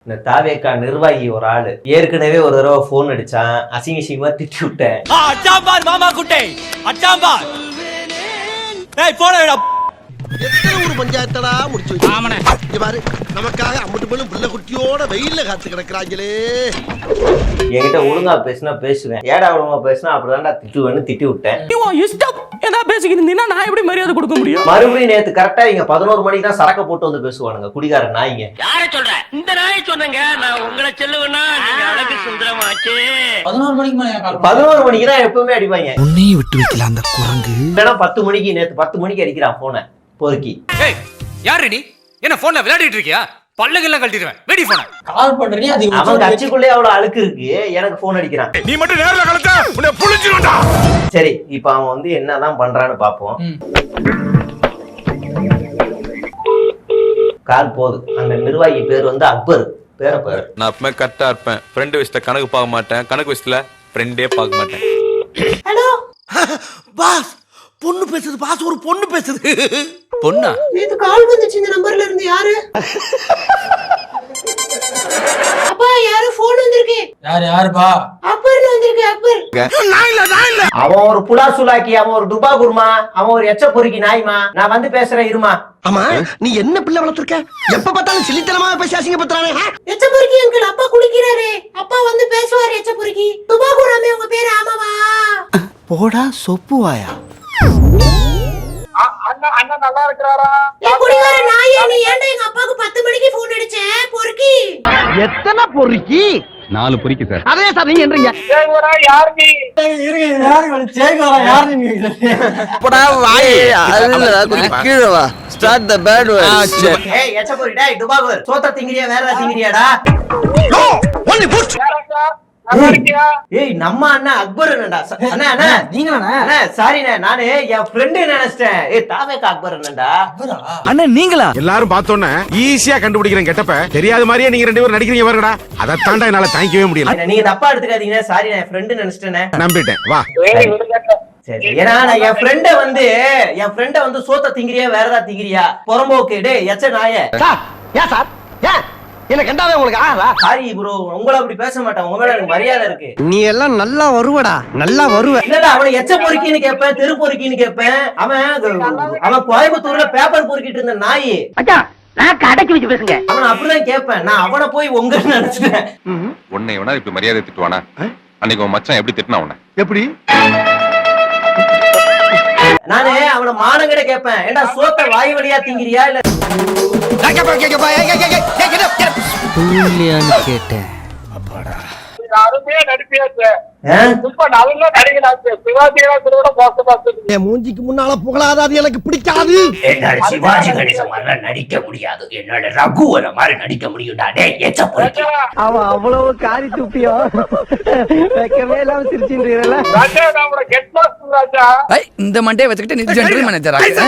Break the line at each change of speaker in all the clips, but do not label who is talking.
இந்த தாவேக்கா நிர்வாகி ஒரு ஆளு ஏற்கனவே ஒரு தடவை போன் அடிச்சான், அசிங்கமா திட்டி விட்டேன்.
அச்சாம்பார் மாமா குட்டை அச்சாம்பார்
எத்தனை ஒரு பஞ்சாயத்தடா முடிச்சு வச்சு பாரு, நமக்காக அம்மட்டு போலும் பிள்ளை குட்டியோட வெயில்ல காத்து கிடக்குறாங்களே.
என்கிட்ட ஒழுங்கா பேசினா பேசுவேன், ஏடா ஒழுங்கா பேசினா அப்படிதான்டா திட்டுவேன்னு திட்டி விட்டேன்.
இஷ்டம் ஏதா பேசிக்கிட்டு நான் எப்படி மரியாதை கொடுக்க முடியும்?
மறுபடியும் நேத்து கரெக்டா இங்க 11 மணிக்கு தான் சரக்க போட்டு வந்து பேசுவானுங்க குடிகார நாய்ங்க.
யார சொல்ற? இந்த நாயை சொன்னங்க. நான் உங்களை சொல்லுவேன்னா நீங்க அழகு சுந்தரமாச்சு.
11 மணிக்கு தான் எப்பவுமே அடிப்பாங்க.
உன்னையே விட்டு வைக்கல அந்த குரங்கு.
இல்லைன்னா 10 மணிக்கு, நேத்து 10 மணிக்கு அடிக்கிறான் போன பொறுக்கி.
யார் நீ? என்ன போன்ல விளையாடிட்டு இருக்கியா? பல்லகெல்லாம் கழட்டிடுவேன். வெடி போன
கால் பண்றீங்க, அது
அவன் கட்சிக்குள்ளே அவ்வளவு அழுக்கு இருக்கு, எனக்கு போன் அடிக்கிறான்.
நீ மட்டும் நேர்ல கலச்சா உன்னை புளிச்சிடுடா.
சரி, இப்ப அவன் வந்து என்னதான் பண்றான்னு பாப்போம். கால் போகுது. அந்த நிர்வாகி பேர் வந்து அக்பர். பேர பேர்
நான் எப்பவுமே கரெக்டா இருப்பேன். ஃப்ரெண்ட் விஷயத்த கணக்கு பார்க்க மாட்டேன், கணக்கு விஷயத்துல ஃப்ரெண்டே பார்க்க மாட்டேன்.
ஹலோ
பாஸ், பொண்ணு பேசுது பாஸ், ஒரு பொண்ணு பேசுது.
பொண்ணா?
இது கால் வந்துச்சு, இந்த நம்பர்ல இருந்து. யாரு? அப்பா, யாரு போன் வந்திருக்கு?
யாருப்பா?
அக்பர்ல வந்திருக்கு. அக்பர் அவன் ஒரு புலா சுலாக்கி, அவன் ஒரு துபா குருமா, அவன் ஒரு எச்ச பொறுக்கி நாய்மா. நான் வந்து பேசுறேன், இருமா.
ஆமா, நீ என்ன பிள்ளை வளர்த்திருக்க? எப்ப பார்த்தாலும் சிலித்தனமா பேசி அசிங்கப்படுத்துறானே.
எச்ச பொறுக்கி அங்கிள், அப்பா குடிக்கிறாரு, அப்பா வந்து பேசுவாரு. எச்ச பொறுக்கி துபா குராமே உங்க பேரு? ஆமாவா?
போடா சொப்புவாயா.
அண்ணன் நல்லா இருக்கிறாரா?
குடிகார நாயே, நீ ஏன்டா எங்க அப்பாவுக்கு 10 மணிக்கு போன் அடிச்சேன்? பொறுக்கி
எத்தனை பொறுக்கி?
4 பொறிக்கு சார்.
அதே சார் நீங்க என்றீங்க.
சேகுவரா யார் நீ?
கீழே வா. Start the bad words.
ஏய் எச்ச பொறுக்கி, டேய் துபா குர், சோத்த திங்கறியா வேற ஏதாவது திங்கறியாடா?
Only put.
நல்லா இருக்கியா?
ஏய் நம்ம அண்ணா அக்பர் அண்ணா. அண்ணா அண்ணா நீங்க அண்ணா, சாரிண்ணே, நானு என் ஃப்ரெண்ட் நினைச்சிட்டேன். ஏய் தாவேக்கா அக்பர் அண்ணா.
அண்ணன் நீங்களா?
எல்லாரும் பார்த்தோன்னே ஈஸியா கண்டுபிடிக்கிறேன் கெட்டப்ப. தெரியாத மாதிரியே நீங்க 2 பேரும் நடிக்கிறீங்க பாருங்கடா. அதை தாண்டா என்னால தாங்கிக்கவே முடியல.
நீங்க தப்பா எடுத்துக்காதீங்க, சாரி, நான் ஃப்ரெண்ட் நினைச்சிட்டேனே.
நம்பிட்டேன், வா.
சரி, ஏன்னா நான் என் ஃப்ரெண்ட வந்து சோத்த திங்கிறியா வேற ஏதாவது திங்கிறியா? புறம்போக்கு டேய் எச்ச நாயே.
சார், ஏன் சார்? ஏன் என்ன கண்டாவே உங்களுக்கு ஆறா?
சாரி ப்ரோ, உங்கள அப்படி பேச மாட்டேன். உங்க மேல எனக்கு மரியாதை இருக்கு.
நீ எல்லாம் நல்லா வருவடா, நல்லா வருவ.
இல்லடா, அவனை எச்ச பொறுக்கின்னு கேட்பேன், தெரு பொறுக்கின்னு கேட்பேன். அவன் கோயம்புத்தூர்ல பேப்பர் பொறுக்கிட்டு இருந்த நாய்.
நான் கடைக்கு வச்சு பேசுங்க.
அவனை அப்படிதான் கேட்பேன். நான் அவனை போய் உங்க நினைச்சிட்டேன்.
உன்னை வேணா இப்படி மரியாதை திட்டுவானா? அன்னைக்கு உன் மச்சான் எப்படி திட்டினா உன்னை?
எப்படி?
நானே அவனை மானங்கட கேட்பேன், ஏண்டா சோத்த வாய் வழியா திங்கிறியா இல்ல
கேட்டேன்.
அருமையா நடிப்பியாச்சு. இப்ப நல்லா நடிகளாச்சு. சிவாஜியோட மோசம்.
என் மூஞ்சிக்கு முன்னால புகழாத, அது எனக்கு பிடிக்காது.
என்னால சிவாஜி கணேசன் மாதிரி நடிக்க முடியாது, என்னோட ரகுவர மாதிரி நடிக்க முடியும்டா. டேய் எச்ச பொறுக்கி.
அவன் அவ்வளவு காரி துப்பியோ வைக்கவே இல்லாம சிரிச்சுன்றீரல.
ராஜா, நம்மளோட கெட் மாஸ்டர் ராஜா.
இந்த மண்டே வச்சுக்கிட்டு நீ ஜெனரல் மேனேஜர்
ராஜா,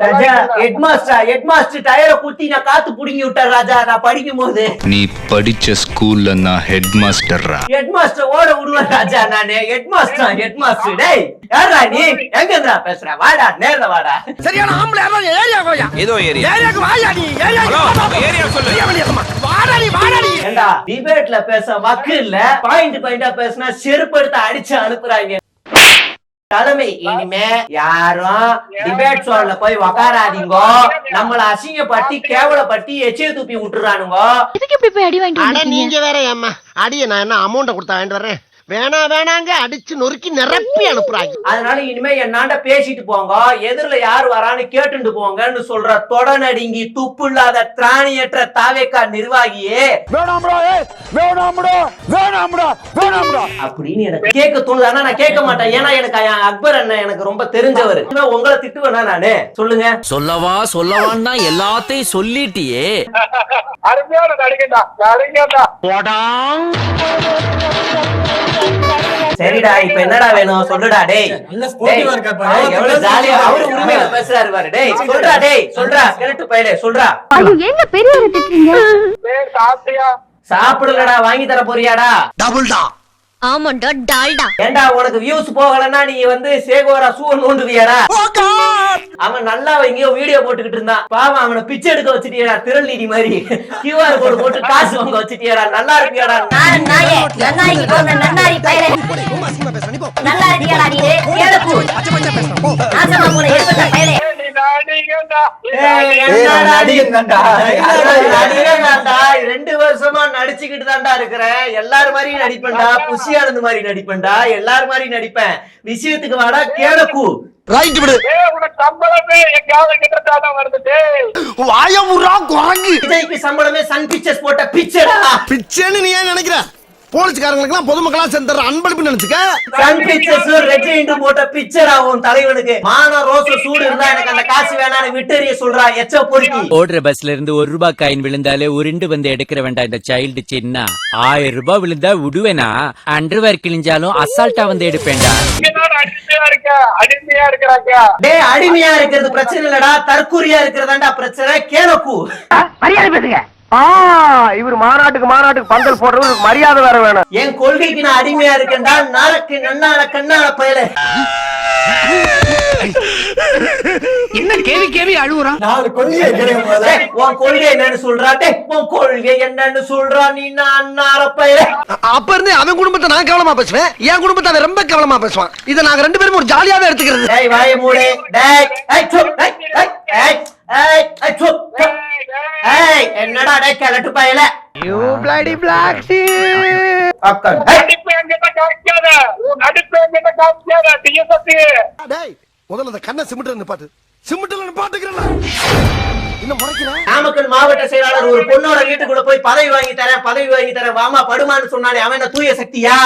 ராஜா, ஹெட் மாஸ்டர் டயரை குத்தி நான் காத்து புடுங்கி விட்டார் ராஜா. நான் படிக்கும் போது
நீ படிச்ச ஸ்கூல்ல நான் ஹெட் மாஸ்டர்ரா.
ஹெட் மாஸ்டர் ஓட விடுவேன் ராஜா. நானு ஹெட் மாஸ்டர். டேய் யாரா நீ? எங்க இருந்தா பேசுற? வாடா, நேர்ல வாடா.
சரியான ஆம்பளை யாரோ ஏரியா கோயா.
ஏதோ ஏரியா.
ஏரியாக்கு வாயா நீ.
ஏரியா சொல்லு.
வாடா நீ.
ஏண்டா டிபேட்ல பேச வக்கு இல்ல, பாயிண்டா பேசினா செருப்பு எடுத்து அடிச்சு அனுப்புறாங்க. தலைமை, இனிமே யாரும் டிபேட் ஷோல போய் உக்காராதீங்க. நம்மள அசிங்கப்பட்டி கேவலப்பட்டி எச்சிய தூப்பி விட்டுறானுங்க.
நீங்க வேற ஏம்மா அடிய நான் என்ன அமௌண்ட கொடுத்தா வாங்கிட்டு வரேன். வேணாங்க அடிச்சு நொறுக்கி நிரப்பி அனுப்புறாங்க.
அதனால இனிமே என்னாண்ட பேசிட்டு போங்க, எதிரில யாரு வரான்னு கேட்டுட்டு போங்கன்னு சொல்ற தொடநடிங்கி துப்பு இல்லாத திராணியற்ற தாவேக்கா நிர்வாகியே. அப்படின்னு எனக்கு கேட்க தோணுது. ஆனா நான் கேட்க மாட்டேன், ஏன்னா எனக்கு அக்பர் அண்ணன் எனக்கு ரொம்ப தெரிஞ்சவர். உங்களை திட்டுவேனா நானு? சொல்லுங்க.
சொல்லவான்னா எல்லாத்தையும் சொல்லிட்டியே.
அருமையான நடிகண்டா.
சரிடா, இப்ப என்னடா வேணும் சொல்லுடா. டேய் எவ்வளவு ஜாலியா அவரு உரிமையில பேசுறாரு பாரு. டேய் சொல்றா கேட்டு போயிடு. சொல்றா.
என்ன பெரிய
சாப்பிட்டியா?
சாப்பிடலடா, வாங்கி தர போறியாடா?
டபுள்டா.
ஆமாண்டா டால்டா.
ஏண்டா உனக்கு வியூஸ் போகலன்னா நீ வந்து சேகோரா சூ நோண்டுவியாடா? அவன் நல்லா எங்கேயோ வீடியோ போட்டுக்கிட்டு இருந்தான், பாவம் அவனை பிச்சை எடுக்க வச்சுட்டியடா, திரள் நிதி மாதிரி QR கோடு போட்டு காசு வாங்க வச்சுட்டியடா. நல்லா இருக்கியாடா?
நல்லா இருக்கியாடா நீ? கேளுப்பு. நாசமா போற ஏற்பட்ட பயலே.
நடிகன்டா 2 வருஷமா நடிச்சுக்கிட்டு தான்டா இருக்கிறேன். எல்லாரும் மாதிரி நடிப்பேன்டா, புஷியானது மாதிரி நடிப்பேன்டா, எல்லாரும் மாதிரி நடிப்பேன். விஷயத்துக்கு வாடா கேளப்பு.
ரைட் விடு.
சம்பளமே எங்காவது கிட்டத்தான வருது.
வாயமுறா குரங்கு.
விஜய்க்கு சம்பளமே சன் பிக்சர்ஸ் போட்ட பிச்சரா.
பிச்சைன்னு நீ ஏன் நினைக்கிற? போலீஸ்காரங்களுக்கெல்லாம் பொதுமக்களா சென்ற அன்பளிப்பு நினைச்சுக்க.
சன் பிக்சர்ஸ் ரெட் இன்டு போட்ட பிக்சர் ஆகும் தலைவனுக்கு. மான ரோஸ் சூடு இருந்தா எனக்கு அந்த காசு வேணான்னு விட்டறிய சொல்றா எச்ச பொறுக்கி.
ஓடுற பஸ்ல இருந்து 1 ரூபாய் காயின் விழுந்தாலே உருண்டு வந்து எடுக்கிற வேண்டாம் இந்த சைல்டு சின்ன. 1000 ரூபாய் விழுந்தா விடுவேனா? அண்டர்வேர் கிழிஞ்சாலும் அசால்ட்டா வந்து எடுப்பேன்டா.
அடிமையா இருக்கிறாங்க.
டேய் அடிமையா இருக்கிறது பிரச்சனை இல்லடா, தற்கூரியா இருக்கிறதாண்டா பிரச்சனை. கேளப்பு.
மரியாதை பேசுங்க. இவர் மாநாட்டுக்கு பந்தல் போடுறது மரியாதை வேற வேணும்.
என் கொள்கைக்கு நான் அடிமையா இருக்கேன்டா. நாளைக்கு நன்னால கண்ணால பயல.
என்ன கேவி அழுவுறான்?
உன் கொள்கை என்னன்னு சொல்றா? உன் கொள்கை என்னன்னு சொல்றா? நீ அண்ணால பயல.
அப்ப இருந்து அவன் குடும்பத்தை நான் கவனமா பேசுவேன், என் குடும்பத்தை அவன் ரொம்ப கவனமா பேசுவான். இதை நாங்க 2 பேரும் ஒரு ஜாலியாவே எடுத்துக்கிறது.
டேய் வாயை மூடு. டேய் ஏய் சுப். டேய் ஏய் ஏய் ஏய் சுப். ஏய் என்னடா டேய் கலட்டு பயல.
You bloody black sheep.
அக்கன்
நடிப்பு என்கிட்ட காமிக்காத. உன் நடிப்பு என்கிட்ட காமிக்காத. டிஎஸ்எஸ்சி.
டேய் முதல்ல அந்த கண்ணை சிமிட்டல நிப்பாட்டு. சிமிட்டல நிப்பாட்டுக்கிறேன். இன்னும் முறைக்கிறேன்.
நாமக்கல் மாவட்ட செயலாளர் ஒரு பொண்ணோட வீட்டுக்குள்ள போய் பதவி வாங்கி தரேன் வாமா படுமான்னு சொன்னானே, அவன் என்ன தூய சக்தியா?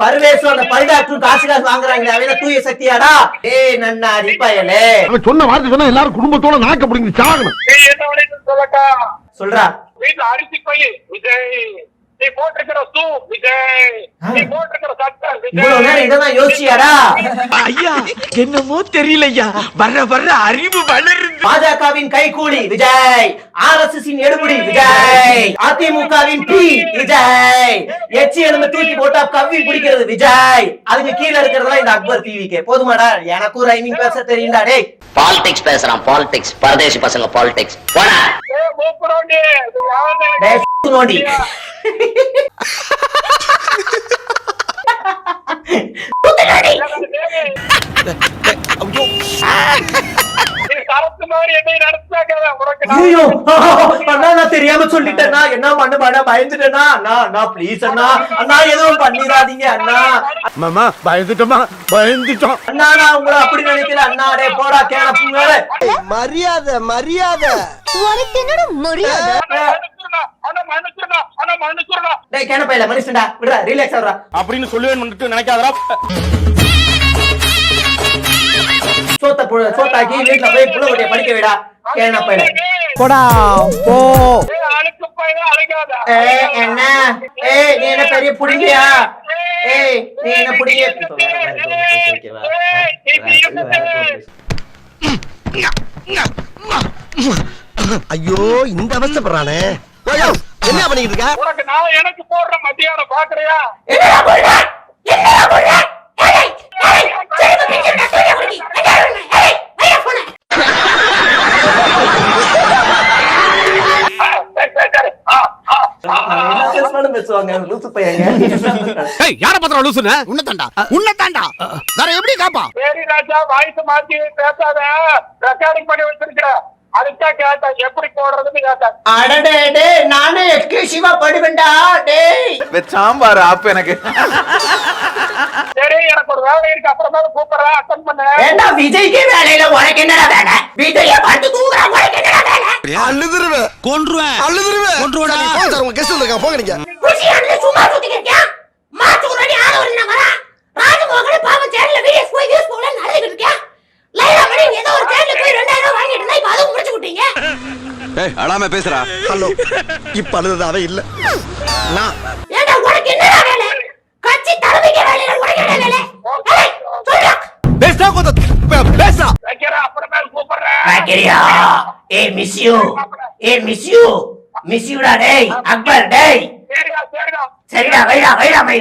பரவேசம் அந்த பரிடாற்றும் காசு வாங்குறாங்க, அவன் என்ன தூய சக்தியாடா? ஏய் நன்னாரி பயலே.
அவன் சொன்ன வார்த்தை சொன்னா எல்லாரும் குடும்பத்தோட நாக்க பிடிங்க சாகணும்.
நீ என்ன வழின்னு சொல்லக்கா?
சொல்றா.
வீட்டுல அரிசி பை விஜய். நீ போட்டிருக்கிற சூ விஜய். நீ போட்டிருக்கிற சட்டை
இவ்வளவு நேரம் இதெல்லாம் யோசிச்சியாடா?
ஐயா என்னமோ தெரியலையா, வர்ற அறிவு வளருது.
பாஜகவின் கைகூலி விஜய், RSSின் எடுபடி விஜய், அதிமுகவின் பி விஜய், எச்சி எலும்பு தூக்கி போட்டா கவ்வி பிடிக்கிறது விஜய். அதுக்கு கீழே இருக்கிறதெல்லாம் இந்த அக்பர் டிவிக்கு. போதுமாடா? எனக்கும் ரைமிங் பேச தெரியும்டா. டேய்
பாலிடிக்ஸ் பேசுறான், பாலிடிக்ஸ். பரதேசி பசங்க பாலிடிக்ஸ். போடா.
மூப்பரோண்டி.
டேய் நோண்டி.
சரத்து மாதிரி என்னை நடத்தாக்க உனக்கு
ஐயோ அண்ணா நான் தெரியாம சொல்லிட்டேன்னா என்ன பண்ண பயந்துட்டேனா? அண்ணா ப்ளீஸ் அண்ணா எதுவும் பண்ணிடாதீங்க அண்ணா.
மாமா பயந்துட்டோம்.
அண்ணா நான் உங்களை அப்படி நினைக்கல அண்ணா. டே போடா கேளப்பு வேற.
மரியாதை
உனக்கு என்னடா மரியாதை?
டேய் கேன பையல மனுஷன்டா, விடுடா ரிலாக்ஸ் ஆகுறா
அப்படின்னு சொல்லுவேன்னு நினைக்காதடா.
சோத்தாக்கி வீட்டுல போய் புள்ள குட்டிய படிக்க விடா. கேன பையல
போடா போ.
அழுக்கு பையனா அழுகாத.
என்ன நீ என்ன பெரிய புடிங்கியா? நீ என்ன புடிங்கிய?
ஐயோ இந்த அவஸ்தைப்படுறானே. என்ன பண்ணிட்டு இருக்க?
உனக்கு நான் எனக்கு போடுற மத்தியானம் பாக்குறியா?
உன்னதாண்டா வேற எப்படி காப்பா?
சரி ராஜா, வாய்ஸ் மாத்தி பேசாத. ரெக்கார்டிங் பண்ணி வச்சிருக்கிற. அதுதான் கேட்டா எப்படி போடுறதுன்னு கேட்டா.
அடடே நானே எக்ஸ்க்ளூசிவா படுவேன்டா. டேய்
சாம்பார் ஆப் எனக்கு.
சரி எனக்கு ஒரு வேலை இருக்கு, அப்புறமா கூப்பிடுறேன், அட்டன் பண்ண.
ஏண்டா விஜய்க்கு வேலையில உனக்கு என்னடா வேலை? விஜய பார்த்து தூங்குறா, உனக்கு என்னடா வேலை?
அழுதுருவேன், கொன்றுவேன், அழுதுருவேன். போங்க உங்க கெஸ்ட் வந்திருக்காங்க, போங்க நீங்க.
குஷியானது சும்மா சுத்திக்கிறியா? மாத்துக்கு ரெடி ஆள வரல வரா. ராஜமோகன் பாவம் சேனல்ல வீடியோஸ் போய் வியூஸ் போல நடந்துக்கிட்டு இருக்கியா? லைலா மணி ஏதோ ஒரு சேனல்ல போய் 2000 வாங்கிட்டு இருந்தா இப்ப அதுவும் முடிச்சு விட்டீங்க.
ஏய் அழாம பேசுறா.
ஹலோ இப்ப அழுததாவே இல்ல. நான்
ஏண்டா உனக்கு என்னடா வேலை? கட்சி தலைமைக்கு வேலையில உனக்கு என்ன வேலை? ஏய் சொல்றா.
பேசா பேசா.
வைக்கிறேன், அப்புறமா கூப்பிடுறேன்.
வைக்கிறியா? மிஸ் யூ டா. டேய் அக்பர் டேய் சரிடா வைடா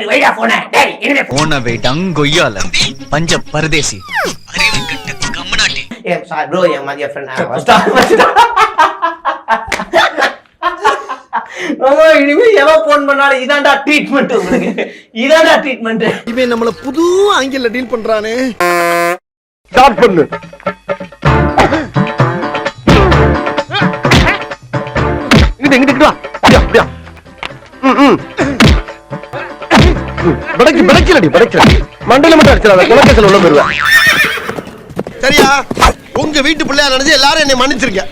வைடா போன டேய் இனிமே
போன வெயிட்டங் கொய்யால பஞ்ச பரதேசி அறிவு கெட்ட கம்மனாட்டி
சார் ப்ரோ என் மாதிரி ஃப்ரெண்ட் இனிமே எவன் போன் பண்ணாலும் இதான்டா ட்ரீட்மெண்ட் உங்களுக்கு இதான்டா ட்ரீட்மெண்ட்
இவன் நம்மள புது ஆங்கில டீல் பண்றானே.
ஸ்டார்ட் பண்ணு. இங்கிட்டு வா. அப்படியா. படைக்கலடி. மண்டையில மட்டும் அடிச்சிடாத. குலக்கேசல் உள்ள போயிருவேன்.
சரியா? உங்க வீட்டு பிள்ளையா நினைச்சு எல்லாரும் என்னை மன்னிச்சிருக்க.